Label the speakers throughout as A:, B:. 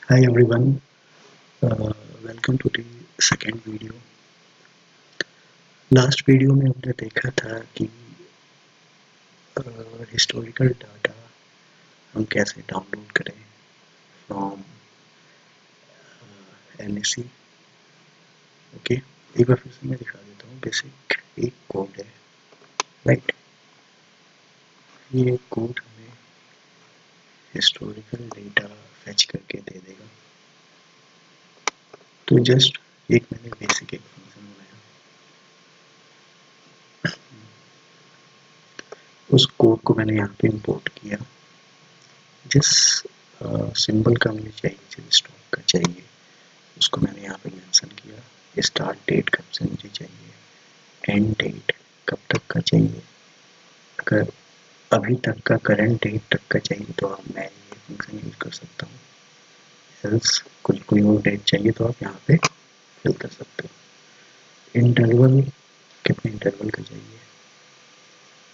A: Hi everyone, welcome to the second video. Last video में हमने देखा था कि हिस्टोरिकल डाटा हम कैसे डाउनलोड करें फ्रॉम NAC। ओके, एक बार फिर से मैं दिखा देता हूँ। बेसिक एक कोड है, राइट। ये कोड हमें हिस्टोरिकल डेटा फेच करके दे देगा। तो जस्ट एक मैंने बेसिक एक फंक्शन बनाया, उस कोड को मैंने यहाँ पे इंपोर्ट किया। जिस सिंबल का मुझे चाहिए, जिस स्टॉक का चाहिए, उसको मैंने यहाँ पे मेंशन किया। स्टार्ट डेट कब से मुझे चाहिए, एंड डेट कब तक का चाहिए। अगर अभी तक का करंट डेट तक का चाहिए तो आप मैं ये फंक्शन यूज कर सकता हूँ। एल्स कोई और डेट चाहिए तो आप यहाँ पे फिल कर सकते हो। इंटरवल कितने इंटरवल का चाहिए,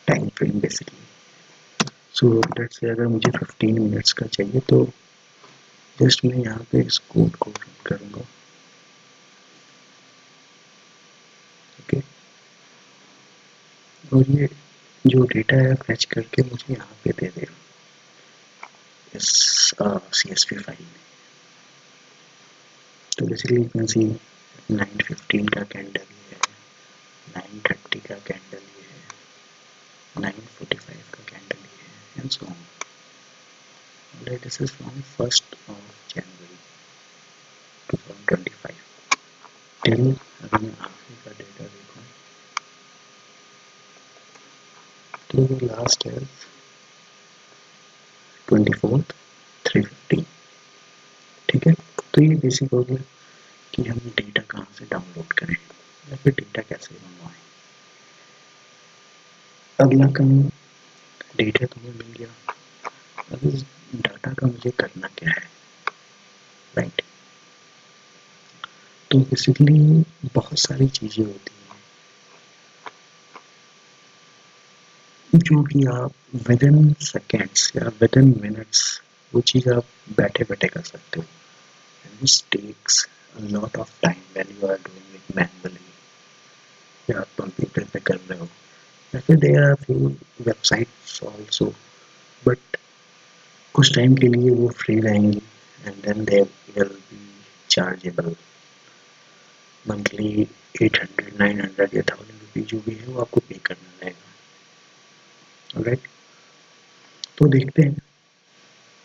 A: time frame basically. So let's say अगर मुझे 15 मिनट्स का चाहिए तो जस्ट मैं यहाँ पे इस कोड को रन करूँगा। ओके, और ये जो डेटा है फैच करके मुझे यहाँ पे दे देगा इस CSV फाइल में। तो बेसिकली यू कैन सी 9:15 का कैंडल ये है, 9:30 का कैंडल ये है, 9:45 का कैंडल ये है, and so on. This is from 1st January 2025 till, अगर मैं आखिरी का डेटा देखूँ तो लास्ट है 24th 3:50। ठीक है, तो ये बेसिक हो गया कि हम डेटा कहाँ से डाउनलोड करें या फिर डेटा कैसे मंगवाएं। अगला काम, डेटा तो मुझे मिल गया, अब इस डाटा का मुझे करना क्या है, राइट। तो बेसिकली बहुत सारी चीज़ें होती हैं जो कि आप विद इन सेकेंड्स या विद इन मिनट्स वो चीज़ आप बैठे बैठे कर सकते हो। And this takes a lot of time when you are doing it manually, या आप कंप्यूटर पे कर रहे हो, या फिर there are few websites also, but कुछ टाइम के लिए वो फ्री रहेंगी and then they will be chargeable monthly 800 900 या 1000 रुपीज जो भी है वो आपको पे करना रहेगा, राइट। तो देखते हैं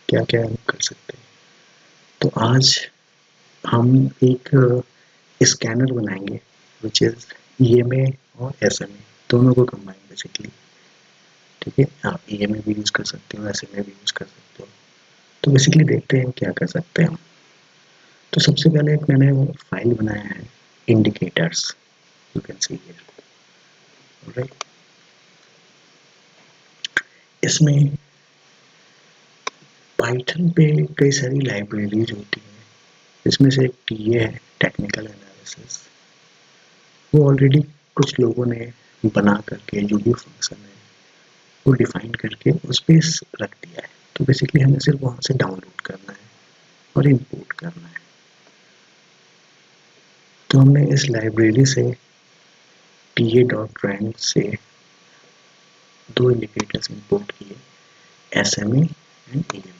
A: क्या क्या हम कर सकते हैं। तो आज हम एक स्कैनर बनाएंगे विच इज EMA और SMA दोनों को कंबाइन बेसिकली। ठीक है, आप EMA भी यूज कर सकते हो, SMA भी यूज कर सकते हो। तो बेसिकली देखते हैं क्या कर सकते हैं हम। तो सबसे पहले एक मैंने फाइल बनाया है indicators, you can see here, right. इसमें पाइथन पे कई सारी लाइब्रेरीज होती हैं, इसमें से एक टीए है, टेक्निकल एनालिसिस। वो ऑलरेडी कुछ लोगों ने बना करके जो भी फंक्शन है वो डिफाइन करके उस पर रख दिया है। तो बेसिकली हमें सिर्फ वहाँ से डाउनलोड करना है और इंपोर्ट करना है। तो हमने इस लाइब्रेरी से ta.rand से दो इंडिकेटर्स इंपोर्ट किए, SMA एंड EMA,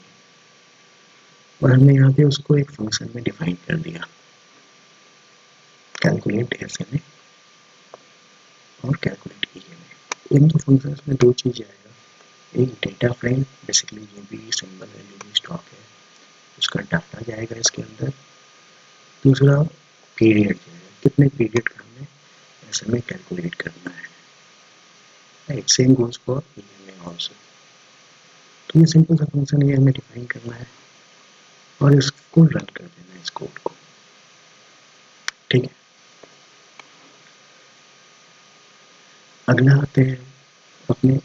A: और हमने यहाँ पे उसको एक फंक्शन में डिफाइन कर दिया, कैलकुलेट SMA और कैलकुलेट EMA। इन दो फंक्शंस में दो चीज़ें आएगा, एक डेटा फ्रेम, बेसिकली जो भी सिंबल है, जो भी स्टॉक है उसका डाटा जाएगा इसके अंदर। दूसरा पीरियड जाएगा, कितने पीरियड का हमें SMA कैलकुलेट करना है, right. Same goes for EMA also. तो ये सिंपल सा फंक्शन ये हमें डिफाइन करना है और इसको रन कर देना है इस कोड को, ठीक है। अगला आते हैं अपने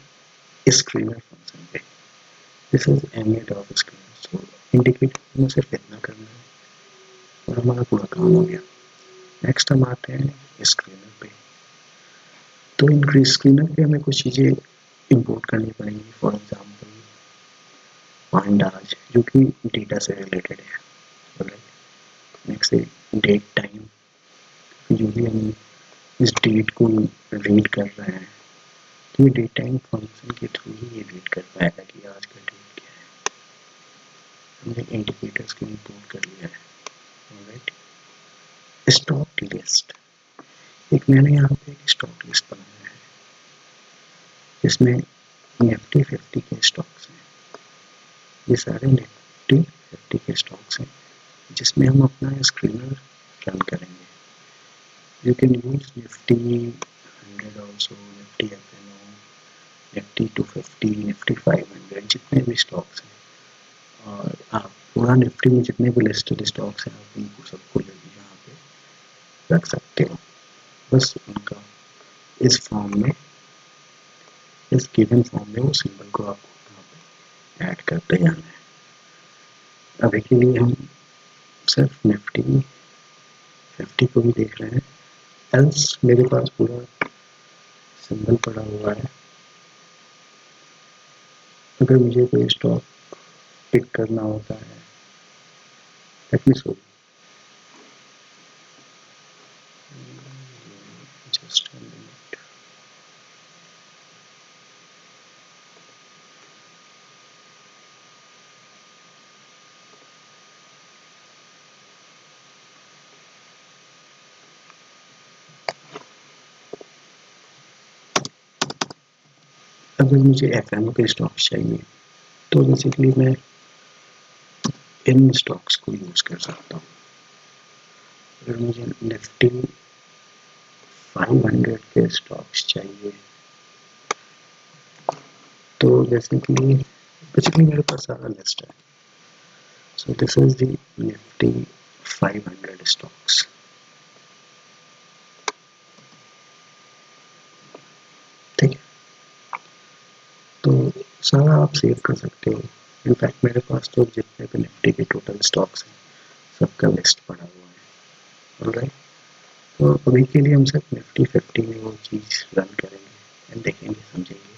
A: स्क्रीनर फंक्शन पे। This is ma.screener। So indicator में सिर्फ इतना करना है और हमारा पूरा काम हो गया। नेक्स्ट हम आते हैं स्क्रीनर पे। तो इन स्क्रीनर पे हमें कुछ चीज़ें इंपोर्ट करनी पड़ेंगी, फॉर एग्जाम्पल पांडाज जो कि डेटा से रिलेटेड है, नेक्स्ट है डेट टाइम, जो भी हम इस डेट को रीड कर रहे हैं तो ये डेट टाइम फंक्शन के थ्रू ही ये रीड कर पाएगा कि आज का डेट क्या है। हमने इंडिकेटर्स को इंपोर्ट कर लिया है। ऑलराइट, स्टॉक लिस्ट, एक मैंने यहाँ पे एक स्टॉक लिस्ट बनाया है जिसमें निफ्टी 50 के स्टॉक्स हैं। ये सारे निफ्टी 50 के स्टॉक्स हैं जिसमें हम अपना स्क्रीनर रन करेंगे। You can use Nifty 100 also, Nifty FNO, Nifty 250, Nifty 500, जितने भी स्टॉक्स हैं। और आप पूरा निफ्टी में जितने भी लिस्टेड स्टॉक्स हैं आप उनको सबको ले यहाँ पे रख सकते हो। बस उनका इस फॉर्म में, इस गिवन फॉर्म में वो सिंबल को आपको यहाँ पे ऐड करते जाना है। अभी के लिए हम सिर्फ निफ्टी 50 को भी देख रहे हैं, एल्स मेरे पास पूरा सिंबल पड़ा हुआ है। अगर मुझे कोई स्टॉक पिक करना होता है, let me show just a minute. अगर मुझे FNO के स्टॉक्स चाहिए तो बेसिकली मैं इन स्टॉक्स को यूज कर सकता हूँ। अगर मुझे निफ्टी 500 के स्टॉक्स चाहिए तो बेसिकली मेरे पास सारा लिस्ट है। सो this is the Nifty 500 stocks. ठीक है, तो सारा आप सेव कर सकते हो। इनफैक्ट मेरे पास तो जितने भी निफ्टी के टोटल स्टॉक्स हैं सबका लिस्ट पड़ा हुआ है। ऑलराइट, तो अभी के लिए हम सिर्फ निफ्टी 50 में वो चीज़ रन करेंगे एंड देखेंगे, समझेंगे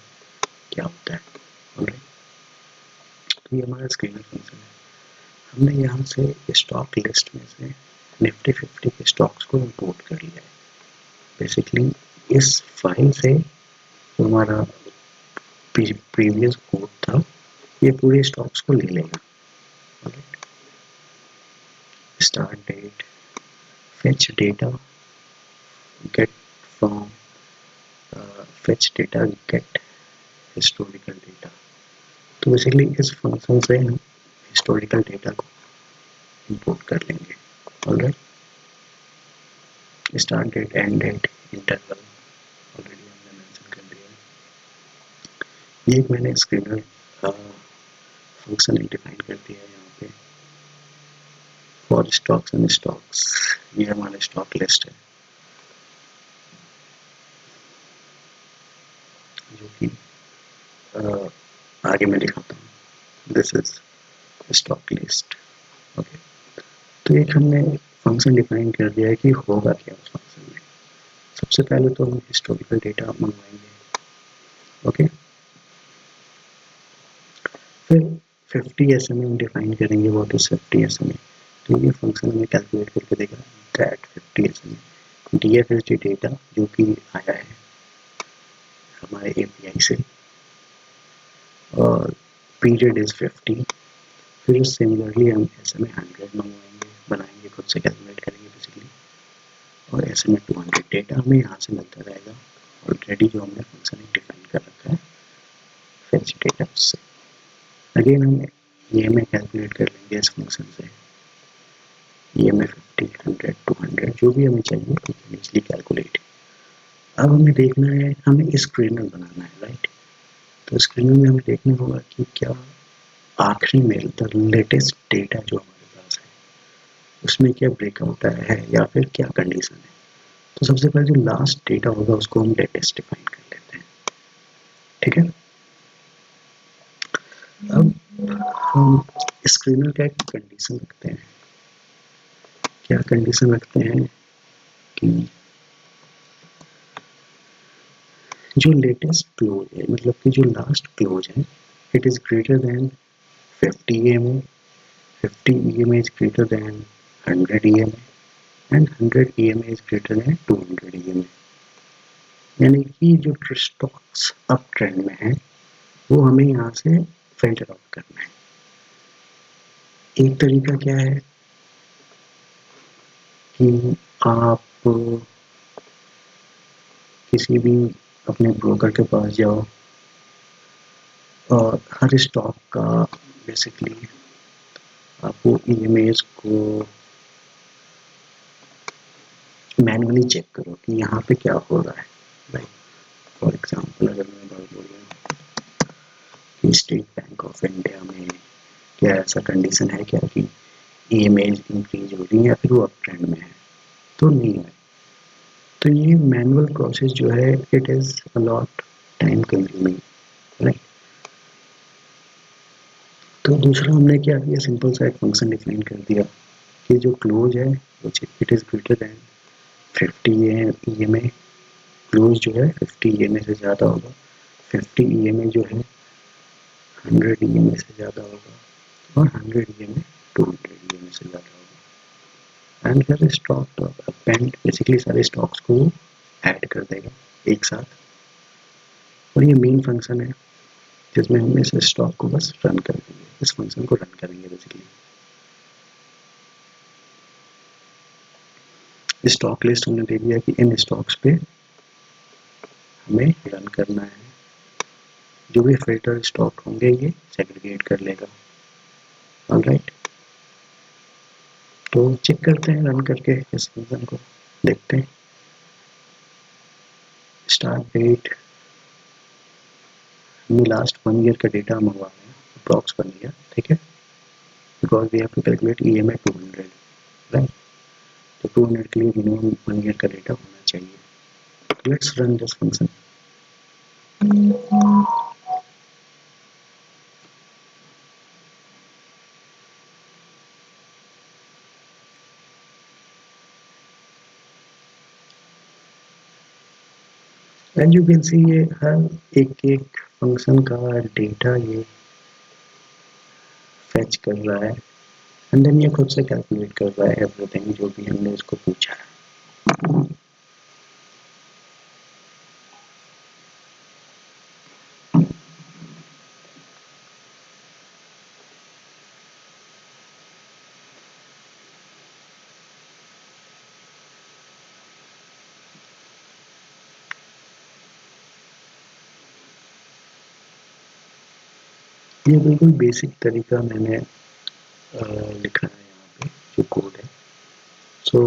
A: क्या होता है। ऑलराइट, तो ये हमारा स्क्रीनर फंक्शन है। हमने यहाँ से स्टॉक लिस्ट में से निफ्टी 50 के स्टॉक्स को इंपोर्ट कर लिया है। बेसिकली इस फाइल से जो हमारा प्रीवियस कोड था ये पूरे स्टॉक्स को ले लेगा। Start date, fetch data, get from, fetch data, get historical data. तो बेसिकली इस फंक्शन से हम हिस्टोरिकल डेटा को इंपोर्ट कर लेंगे। Alright, start date, end date, interval already हमने मेंशन कर दिया है। ये मैंने स्क्रीनर फंक्शन डिफाइन कर दिया है यहाँ पे फॉर स्टॉक्स एंड स्टॉक्स। ये हमारा स्टॉक लिस्ट है जो कि आगे मैं दिखाता हूँ। This is stock list. Okay, तो एक हमने फंक्शन डिफाइन कर दिया है कि होगा क्या उस फंक्शन में। सबसे पहले तो हम हिस्टोरिकल डेटा मंगवाएंगे। ओके, फिर 50 SMA हम डिफाइन करेंगे। What is 50 SMA? तो ये फंक्शन हमें कैलकुलेट करके देगा that 50 SMA DF is the data जो कि आया है हमारे API से, और पीरियड इज 50। फिर सिमिलरली हम SMA 100 मंगवाएंगे, बनाएंगे, खुद से कैलकुलेट करेंगे बेसिकली, और SMA 200 डेटा हमें यहाँ से मिलता रहेगा ऑलरेडी जो हमने फंक्शन डिफाइन कर रखा है फेच डेटा से। अगेन हम ये में कैलकुलेट कर लेंगे इस फंक्शन से, ये में 50, 100, 200 जो भी हमें चाहिए वी कैन इजीली कैलकुलेट। अब हमें देखना है, हमें स्क्रीनर बनाना है। राइट, तो स्क्रीनर में हमें देखना होगा कि क्या आखिरी में द लेटेस्ट डेटा जो हमारे पास है उसमें क्या ब्रेकआउट आया है या फिर क्या कंडीशन है। तो सबसे पहले जो लास्ट डेटा होगा उसको हम लेटेस्ट डिफाइन कर लेते हैं। ठीक है, अब हम स्क्रीनर का एक कंडीशन रखते हैं। क्या कंडीशन रखते हैं कि जो लेटेस्ट क्लोज है, मतलब कि जो लास्ट क्लोज है, it is greater than 50 EMA, 50 EMA is greater than 100 EMA and 100 EMA is greater than 200 EMA, यानी कि जो स्टॉक्स अप ट्रेंड में है वो हमें यहाँ से फिल्टर आउट करना है। एक तरीका क्या है कि आप किसी भी अपने ब्रोकर के पास जाओ और हर स्टॉक का बेसिकली आपको ईएमएस को मैनुअली चेक करो कि यहाँ पे क्या हो रहा है। लाइक फॉर एग्जांपल अगर मैं बात बोलूँ कि स्टेट बैंक ऑफ इंडिया में क्या ऐसा कंडीशन है क्या कि ईएमएस इंक्रीज हो रही है या फिर वो अप ट्रेंड में है, तो नहीं है। तो ये मैनुअल प्रोसेस जो है it is a lot time consuming, right. तो दूसरा हमने क्या किया, सिंपल सा एक फंक्शन डिफाइन कर दिया कि जो क्लोज है वो it is greater than 50 EMA, close जो है 50 EMA से ज़्यादा होगा, 50 EMA जो है 100 EMA से ज़्यादा होगा और 100 EMA 200 EMA से ज़्यादा होगा। एंड फिर स्टॉक अपेंड बेसिकली सारे स्टॉक्स को ऐड कर देगा एक साथ, और ये मेन फंक्शन है जिसमें हम इस स्टॉक को बस रन कर देंगे, इस फंक्शन को रन करेंगे। बेसिकली स्टॉक लिस्ट हमने दे दिया कि इन स्टॉक्स पे हमें रन करना है, जो भी फिल्टर स्टॉक होंगे ये सेग्रीगेट कर लेगा। ऑलराइट, तो चेक करते हैं रन करके इस फंक्शन को, देखते हैं। स्टार्ट डेट हमने लास्ट 1 ईयर का डेटा मंगवा लिया, अप्रॉक्स 1 ईयर, ठीक है, because we have to calculate EMI 200, right. तो 200 के लिए मिनिमम 1 ईयर का डेटा होना चाहिए। Let's run this function. And you can सी ये हर एक एक फंक्शन का डेटा ये फेच कर रहा है एंड देन ये खुद से कैलकुलेट कर रहा है एवरीथिंग जो भी हमने इसको पूछा है। ये बिल्कुल बेसिक तरीका मैंने लिखा है यहाँ पे जो कोड है। सो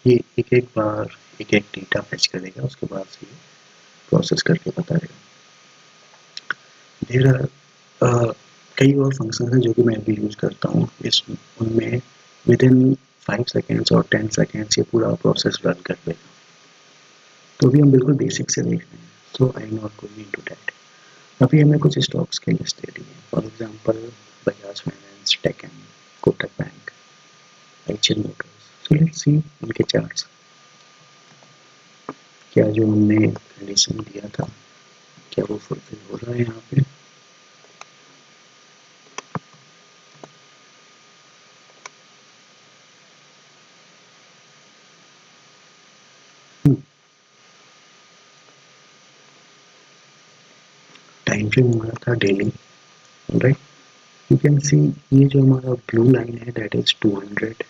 A: ये एक एक बार एक एक डेटा फेच करेगा, उसके बाद से ये प्रोसेस करके बताएगा। देर कई और फंक्शन हैं जो कि मैं भी यूज़ करता हूँ, इस उनमें विद इन 5 सेकेंड्स और 10 सेकेंड्स ये पूरा प्रोसेस रन कर देगा। तो अभी हम बिल्कुल बेसिक से देख रहे हैं, so I am not going into that. अभी हमें कुछ स्टॉक्स की लिस्ट दे दी है, फॉर एग्जांपल बजाज फाइनेंस, टेकन, Kotak bank, HL motors. So let's see उनके चार्ट्स, क्या जो हमने कंडीशन दिया था क्या वो फुलफिल हो रहा है यहाँ पे। टाइम फ्रेम हमारा था डेली, राइट। यू कैन सी ये जो हमारा ब्लू लाइन है दैट इज 200,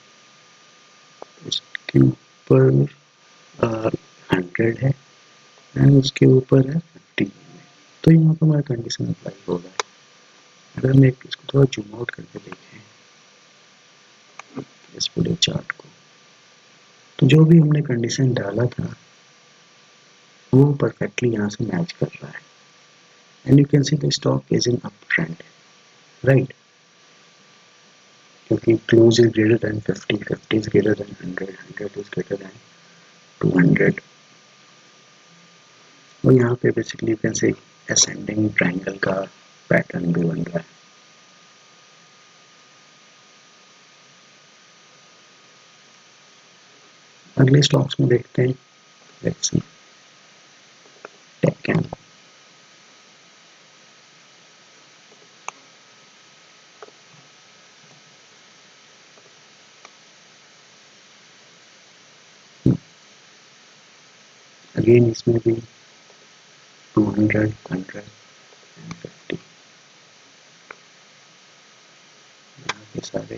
A: उसके ऊपर 100 है एंड उसके ऊपर है 50। तो यहाँ पर हमारा कंडीशन अप्लाई हो रहा है। अगर हम एक इसको थोड़ा जूम आउट करके देखें इस पूरे चार्ट को, तो जो भी हमने कंडीशन डाला था वो परफेक्टली यहाँ से मैच कर रहा है and you can see the stock is in up trend, right. क्योंकि close is greater than 50, 50 is greater than 100, 100 is greater than 200। और यहाँ पे basically you can say ascending triangle का पैटर्न भी बन रहा है। अगले स्टॉक्स में देखते हैं, लेट्स सी टेकन। अगेन इसमें भी 200, 100 एंड 50 यहाँ के सारे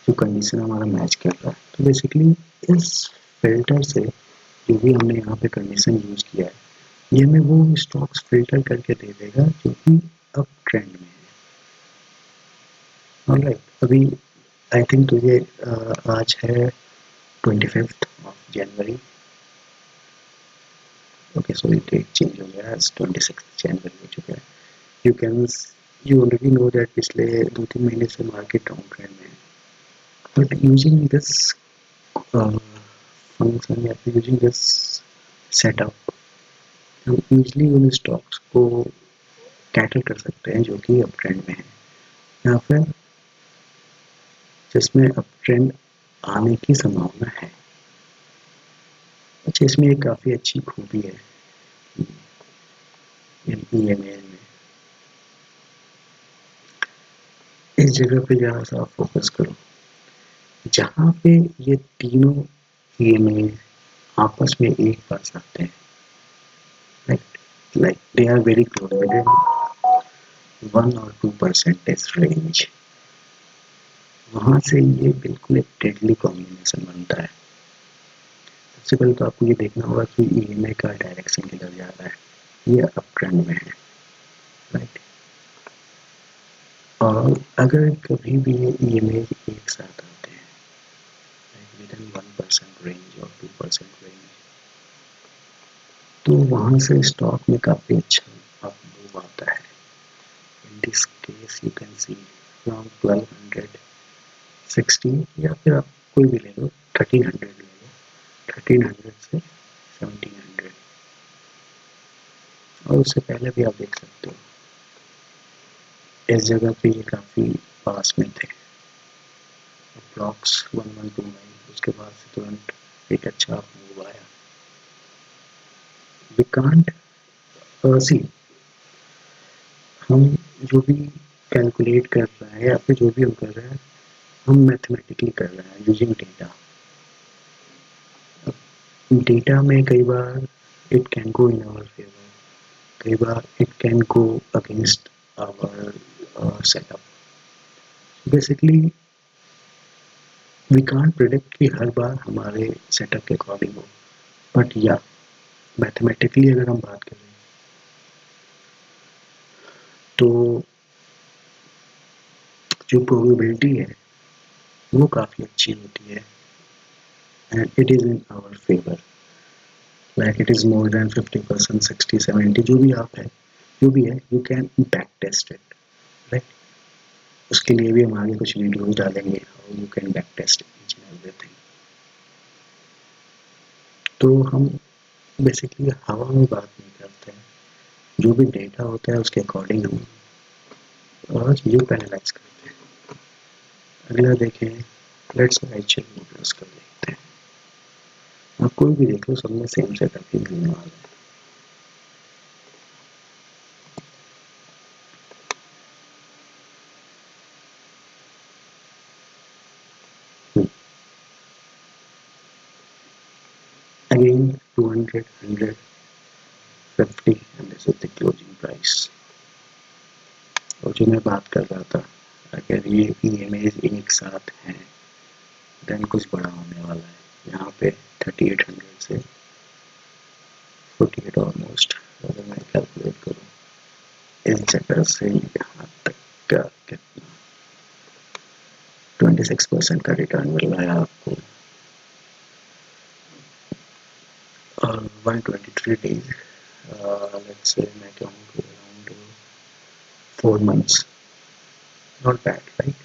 A: जो कंडीशन हमारा मैच कर रहा है। तो बेसिकली इस फिल्टर से जो भी हमने यहाँ पे कंडीशन यूज किया है, ये हमें वो स्टॉक्स फिल्टर करके दे देगा जो कि अब ट्रेंड में है। ऑलराइट, अभी आई थिंक तुझे आज है 25th of January. Okay, sorry date change हो गया, 26 जनवरी हो चुका है। You can you already know that पिछले 2-3 महीने से मार्केट डाउन ट्रेंड में है, बट यूजिंग दिस फंक्शन या फिर यूजिंग दिस सेटअप हम इजली उन स्टॉक्स को कैटर कर सकते हैं जो कि अप ट्रेंड में है या फिर जिसमें अप ट्रेंड आने की संभावना है। अच्छा, इसमें एक काफ़ी अच्छी खूबी है ईएमएल में। इस जगह पे जरा सा आप फोकस करो, जहाँ पे ये तीनों ईएमएल आपस में एक पास आते हैं, like they are very close within 1 or 2% range, वहाँ से ये बिल्कुल एक डेडली कॉम्बिनेशन बनता है। सबसे पहले तो आपको ये देखना होगा कि ईएमए का डायरेक्शन किधर जा रहा है, ये अप ट्रेंड में है, राइट। और अगर कभी भी ये ईएमए एक साथ आते हैं विदिन 1% रेंज और 2% रेंज, तो वहाँ से स्टॉक में काफ़ी अच्छा अप मूव आता है। In this case you can C from 1260 या फिर आप कोई भी ले लो, 1300 ले लो, 1300 से 1700, और उससे पहले भी आप देख सकते हो इस जगह पे ये काफ़ी पास में थे, अप्रॉक्स 1129, उसके बाद से तुरंत एक अच्छा मूव आया। वी कांट सी, हम जो भी कैलकुलेट कर रहे हैं या फिर जो भी हम कर रहे हैं, हम मैथमेटिकली कर रहे हैं यूजिंग डेटा। डेटा में कई बार it can go in our favour, कई बार it can go against our setup. Basically we can't predict कि हर बार हमारे सेटअप के अकॉर्डिंग हो, बट या मैथमेटिकली अगर हम बात करें तो जो प्रोबेबिलिटी है वो काफ़ी अच्छी होती है and it is in our favour, like it is more than 50%, 60-70, जो भी आप है, जो भी है, you can back test it, right. उसके लिए भी हम आगे कुछ वीडियोस डालेंगे, how you can back test each and everything. तो हम बेसिकली हवा में बात नहीं करते हैं, जो भी डेटा होता है उसके अकॉर्डिंग हम और चीज़ों को एनालाइज करते हैं। अगला देखें, लेट्स एचएल मोटर्स का देखते हैं। आप कोई भी देख लो, सब में सेम सेटअप ही मिलने वाला है। Again 200, 100, 50 and this is the closing price। और जो मैं बात कर रहा था, अगर ये ईएमएज एक साथ हैं देन कुछ बड़ा होने वाला है। यहाँ पे 3800 से 48 ऑलमोस्ट, अगर मैं कैलकुलेट करूँ इस जगह से यहाँ तक का कितना 26% का रिटर्न मिल रहा है आपको, और 123 डेज, लेट्स से मैं कहूँ कि around 4 months, not bad, right.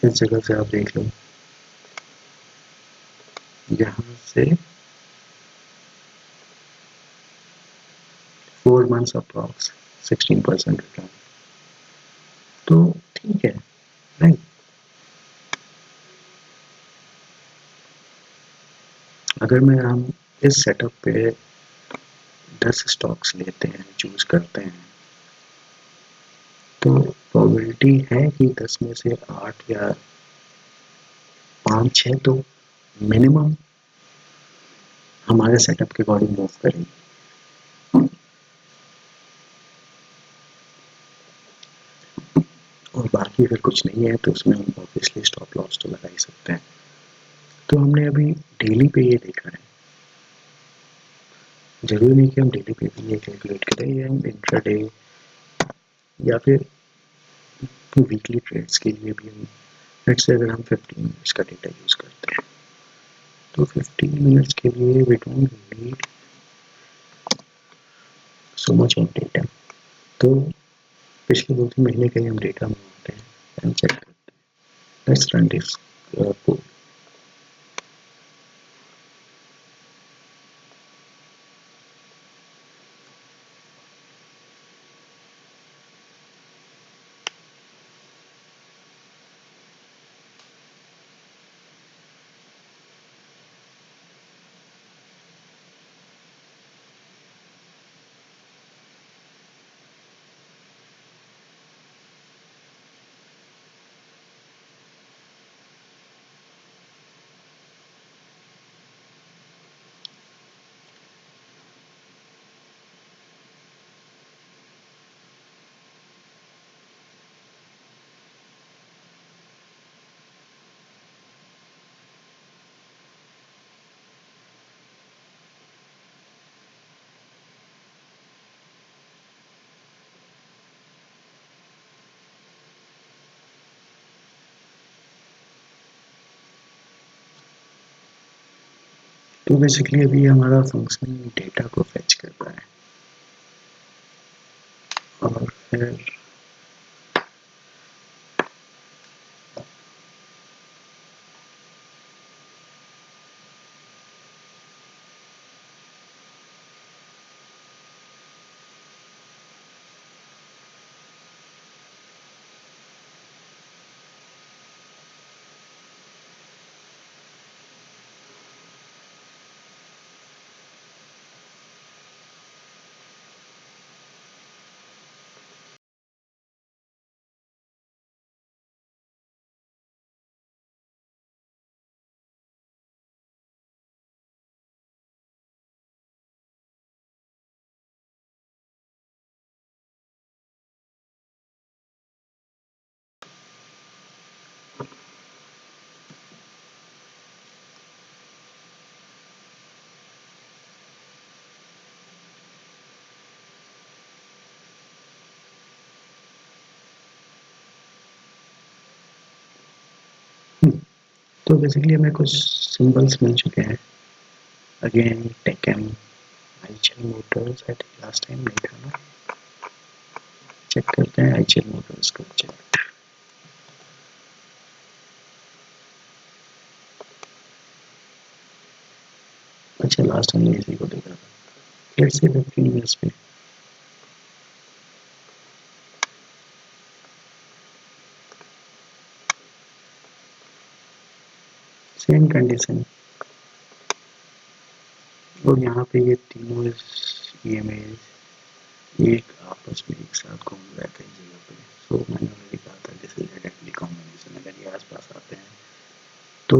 A: इस जगह से आप देख लो, यहाँ से 4 months अप्रॉक्स 16% रिटर्न, तो ठीक है, राइट। अगर मैं हम इस सेटअप पे 10 स्टॉक्स लेते हैं, चूज करते हैं, तो प्रोबेबिलिटी है कि 10 में से 8 या 5-6 तो मिनिमम हमारे सेटअप के अकॉर्डिंग मूव करेंगे। और बाकी अगर कुछ नहीं है तो उसमें हम ऑब्वियसली स्टॉप लॉस तो लगा ही सकते हैं। तो हमने अभी डेली पे ये देखा है, जरूरी नहीं कि हम डेली पे भी ये कैलकुलेट करें, या हम इंट्राडे या फिर वीकली ट्रेड्स के लिए भी हम, लेट्स से अगर हम 15 मिनट्स का डेटा यूज़ करते हैं तो 15 मिनट्स के लिए we don't need so much of data. तो पिछले 2-3 महीने का ही हम डेटा मंगाते हैं एंड चेक करते हैं। लेट्स रन दिस पोल। तो बेसिकली अभी हमारा फंक्शन डेटा को फेच कर रहा है और फिर तो बेसिकली हमें कुछ सिंबल्स मिल चुके हैं। अगेन टेकन Eicher Motors, I think last time नहीं था ना, चेक करते हैं आईचल मोटर्स को। चेक, अच्छा लास्ट हमने इसी को देखा था। लेट्स से 15 मिनट्स पे सेम कंडीशन, और यहाँ पे ये तीनों ईएमएस एक आपस में एक साथ घूम रहे थे जगह पे। सो मैंने ऑलरेडी कहा था दिस इज डेडली कॉम्बिनेशन। अगर ये आसपास आते हैं तो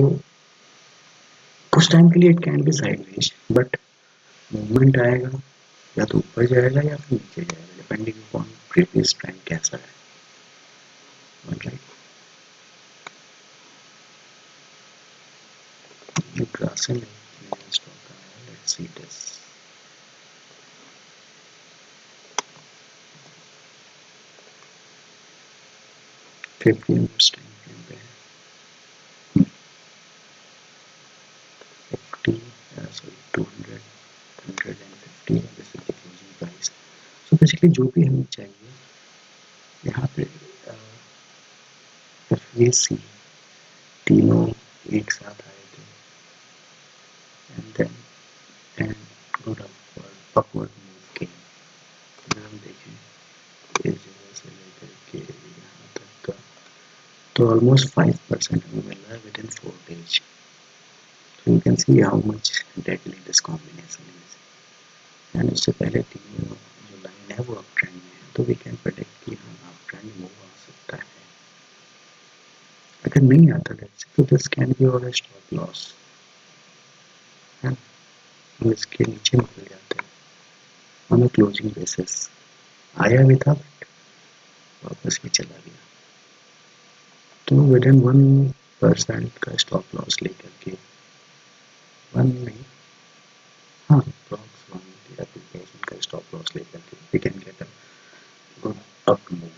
A: कुछ टाइम के लिए it can be sideways, but movement आएगा या तो ऊपर जाएगा या फिर नीचे जाएगा, डिपेंडिंग अपॉन प्रीवियस ट्रेंड कैसा है। राइट, ये ग्रासिल स्टॉक का है, let's see this 15 minutes time frame पे है। 50 sorry 200 150 this is the closing price. So basically जो भी हमें चाहिए यहाँ पे ये सी तीनों एक साथ आए थे and then and good upward move के। अगर हम देखें इस जगह से लेकर के यहाँ तक का, तो ऑलमोस्ट 5% हमें मिल रहा है with in 4 days। So you can see how much deadly this combination is। And उससे पहले तीनों जो लाइन है वो अप ट्रेंड में है, तो वी कैन प्रेडिक्ट कि हाँ अप ट्रेंड मूव आ सकता है। अगर नहीं आता लेट्स से तो दिस कैन बी और स्टॉप लॉस है। हम इसके नीचे निकल जाते हैं ऑन अ क्लोजिंग बेसिस। आया भी था वापस ही चला गया। तो विद इन 1% का स्टॉप लॉस लेकर के, वन नहीं, हाँ अप्रॉक्स 1 या 2% का स्टॉप लॉस लेकर के we can get a good up move.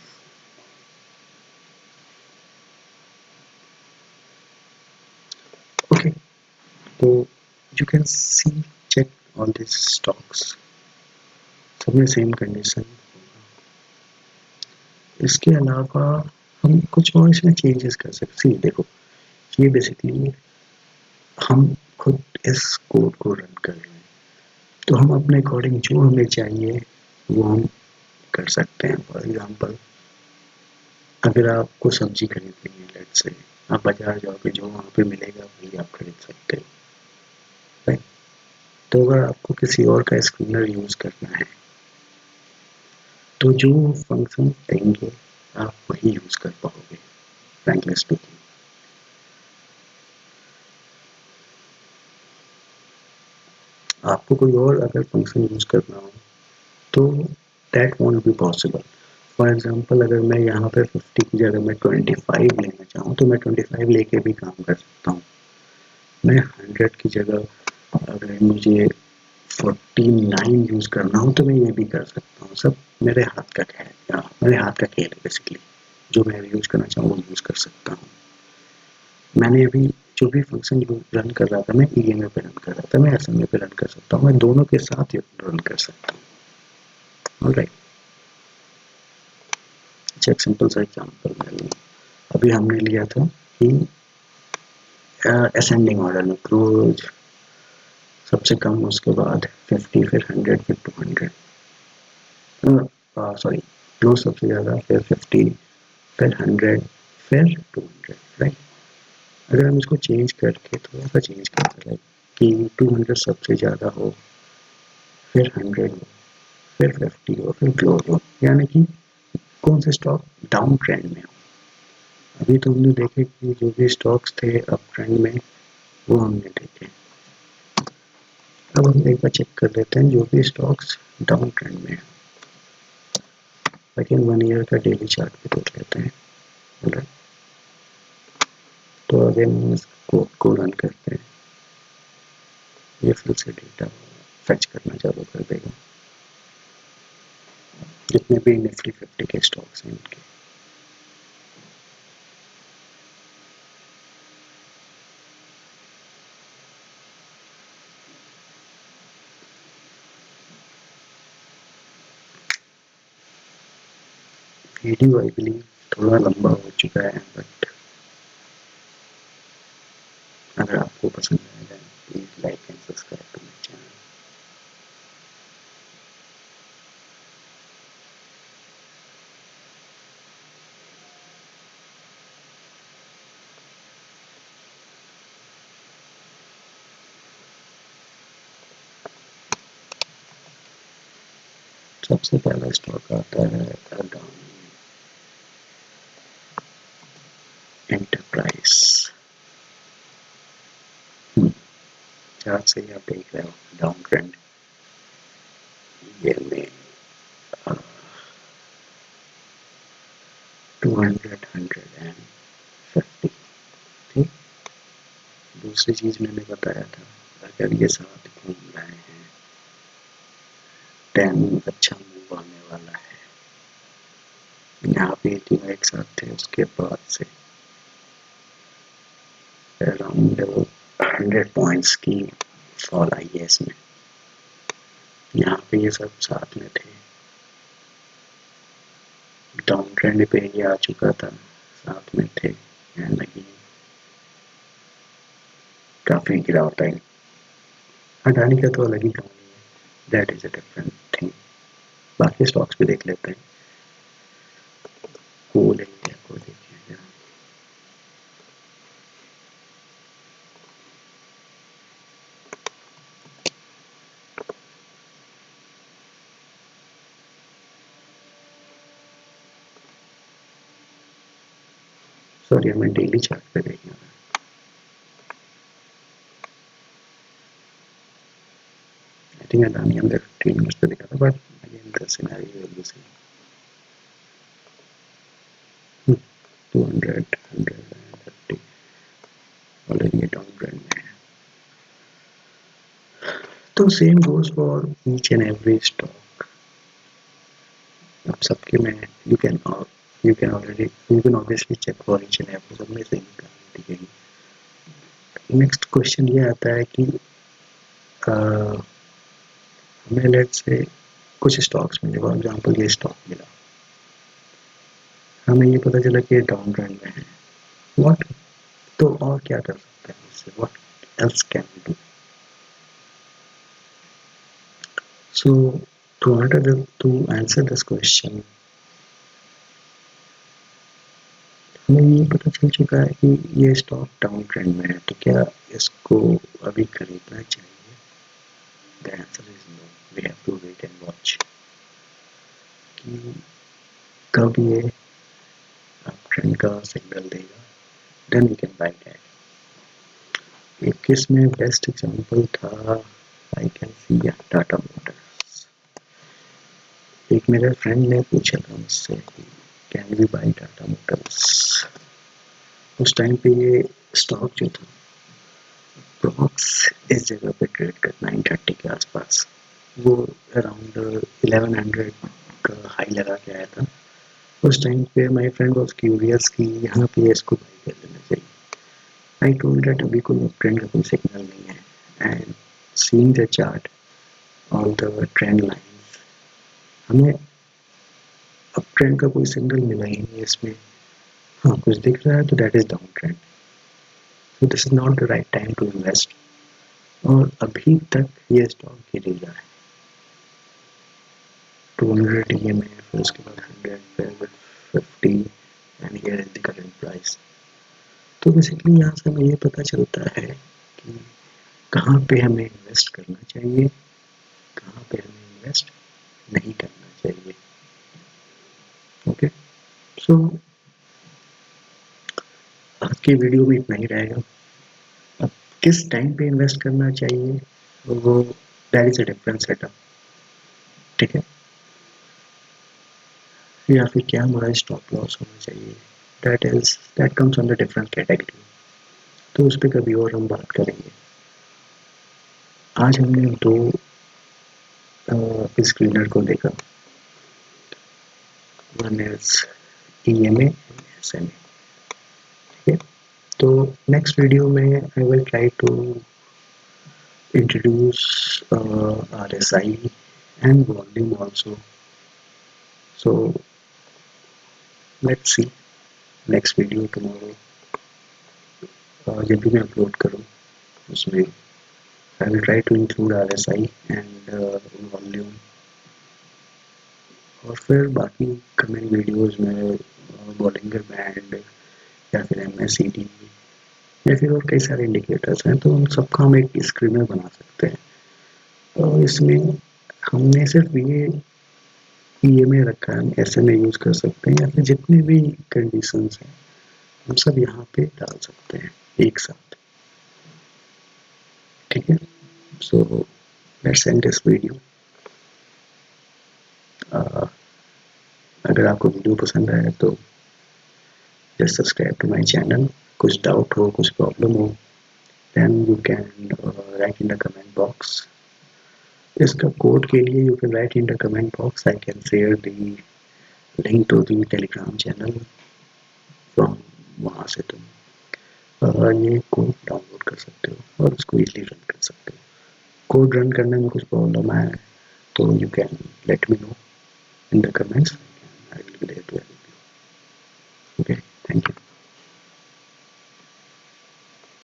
A: Okay, तो you can see check all this stocks, सब में सेम कंडीशन होगा। इसके अलावा हम कुछ और इसमें चेंजेस कर सकते हैं। देखो ये बेसिकली हम खुद इस कोड को रन कर रहे हैं, तो हम अपने अकॉर्डिंग जो हमें चाहिए वो हम कर सकते हैं। फॉर एग्जांपल अगर आपको सब्जी खरीदनी है, लेट्स से आप बाजार जाओगे, जो वहाँ पे मिलेगा वही आप खरीद सकते हो, राइट। तो अगर आपको किसी और का स्कैनर यूज़ करना है तो जो फंक्शन देंगे आप वही यूज़ कर पाओगे, फ्रैंकली स्पीकिंग। आपको कोई और अगर फंक्शन यूज़ करना हो तो that want be possible. For example अगर मैं यहाँ पे 50 की जगह मैं 25 लेना चाहूँ तो मैं 25 लेके भी काम कर सकता हूँ। मैं 100 की जगह अगर मुझे 49 यूज़ करना हो तो मैं ये भी कर सकता हूँ। सब मेरे हाथ का खेल, मेरे हाथ का खेल है बेसिकली। जो मैं यूज़ करना चाहूँ वो यूज़ कर सकता हूँ। मैंने अभी जो भी फंक्शन रन कर रहा था, मैं ईएमए पे रन कर रहा था, मैं एसएमए पे रन कर सकता हूँ, मैं दोनों के साथ रन कर सकता हूँ। ऑलराइट, अच्छा एक सिंपल सा एग्जांपल मैं लूँ। अभी हमने लिया था कि असेंडिंग ऑर्डर में क्लोज सबसे कम, उसके बाद 50, फिर 100, फिर 200, सॉरी क्लोज सबसे ज़्यादा, फिर 50, फिर 100, फिर 200, राइट। अगर हम इसको चेंज करके थोड़ा सा चेंज करते हैं कि 200 सबसे ज़्यादा हो, फिर 100 हो, फिर 50 हो, फिर क्लोज हो, यानी कि कौन से स्टॉक डाउन ट्रेंड में हो। अभी तो हमने देखे कि जो भी स्टॉक्स थे अप ट्रेंड में वो हमने देखे। अब हम एक बार चेक कर लेते हैं जो भी स्टॉक्स डाउन ट्रेंड में है। लेकिन 1 ईयर का डेली चार्ट भी देख लेते हैं। राइट, तो अगर हम इस कोड को रन करते हैं, ये फिर से डेटा फैच करना चालू कर देगा, जितने भी निफ्टी 50 के स्टॉक्स हैं उनके। वीडियो आई बिलीव थोड़ा लंबा हो चुका है, बट अगर आपको पसंद आएगा please like and subscribe to my channel. सबसे पहला स्टॉक आता है अडानी एंटरप्राइज। चार्ट से ही आप देख रहे हो डाउन ट्रेंड, ये में 200, 150, ठीक। दूसरी चीज मैंने बताया था, अगर ये साथ घूम रहे हैं 10 अच्छा मूव आने वाला है। यहाँ पे तीनों एक साथ थे, उसके बाद से अराउंड 100 पॉइंट्स की फॉल आई है इसमें। यहाँ पे ये सब साथ में थे, डाउन ट्रेंड पे ये आ चुका था, साथ में थे, नहीं काफी गिरावट आई। अडानी का तो अलग ही कहानी है, that is a different thing. बाकी स्टॉक्स भी देख लेते हैं। कोल इंडिया को देखिए, सॉरी हमें डेली चार्ट पे देखना है। think Adani हमने 15 मिनट्स पे दिखा था, but again the scenario is the same. 200, 130 already ये डाउन ट्रेंड में है. तो same goes for each and every stock. अब सबके में you can obviously check for each and every, सब में से दिखेगी. नेक्स्ट क्वेश्चन ये आता है कि हमें लेट्स से कुछ स्टॉक्स मिले, फॉर एग्जांपल ये स्टॉक मिला, हमें ये पता चला कि ये डाउन ट्रेंड में है. व्हाट, तो और क्या कर सकते हैं इससे, what else can we do? So to answer this question, हमें ये पता चल चुका है कि ये स्टॉक डाउन ट्रेंड में है, तो क्या इसको अभी खरीदना चाहिए? The answer is no. We have to wait and watch कि कब ये अप ट्रेंड का सिग्नल देगा, then we can buy that. एक इसमें बेस्ट एग्जांपल था, I can see Tata Motors. एक मेरे फ्रेंड ने पूछा था मुझसे कि can we buy Tata Motors. उस टाइम पे ये स्टॉक जो था अप्रॉक्स इस जगह पे ट्रेड कर 930 के आसपास, वो अराउंड 1100 का हाई लगा के आया था. उस टाइम पे माय फ्रेंड वाज क्यूरियस कि यहाँ पे इसको बाय कर लेना चाहिए. आई टोल्ड दैट अभी कोई ट्रेंड का कोई सिग्नल नहीं है, एंड सीइंग द चार्ट और द ट्रेंड लाइंस, हमें अप ट्रेंड का कोई सिग्नल मिला ही नहीं इसमें. हाँ, कुछ दिख रहा है तो that is down trend. So this is not the right time to invest. और अभी तक ये स्टॉक गिर ही रहा है. 200 EMA, फिर उसके बाद 100, फिर 50, and here is the current price. तो बेसिकली यहाँ से हमें ये पता चलता है कि कहाँ पे हमें इन्वेस्ट करना चाहिए, कहाँ पे हमें इन्वेस्ट नहीं करना चाहिए. ओके, सो आज की वीडियो में इतना ही रहेगा. अब किस टाइम पे इन्वेस्ट करना चाहिए वो that is a different setup. ठीक है, या फिर क्या हमारा स्टॉप लॉस होना चाहिए, that comes on the different category. तो उस पर कभी और हम बात करेंगे. आज हमने दो स्क्रीनर को देखा, one is EMA and SMA. ठीक है, तो नेक्स्ट वीडियो में I will try to introduce RSI and volume also. So let's see next video tomorrow. जब भी मैं अपलोड करूँ उसमें I will try to include RSI and volume. और फिर बाकी कमेंट वीडियोस में बॉलिंगर बैंड या फिर MACD या फिर और कई सारे इंडिकेटर्स हैं, तो उन सबका हम एक स्क्रीनर बना सकते हैं. और इसमें हमने सिर्फ ये EMA रखा है, हम SMA यूज कर सकते हैं, या फिर जितने भी कंडीशंस हैं हम सब यहाँ पे डाल सकते हैं एक साथ. ठीक है, so let's end this video. अगर आपको वीडियो पसंद आए तो just subscribe to my channel. कुछ डाउट हो, कुछ प्रॉब्लम हो, then you can write in the comment box. इसका कोड के लिए you can write in the comment box. I can share the link to the Telegram channel from, वहाँ से तुम ये कोड डाउनलोड कर सकते हो और उसको इजीली रन कर सकते हो. कोड रन करने में कुछ प्रॉब्लम आए तो you can let me know in the comments. I will be there to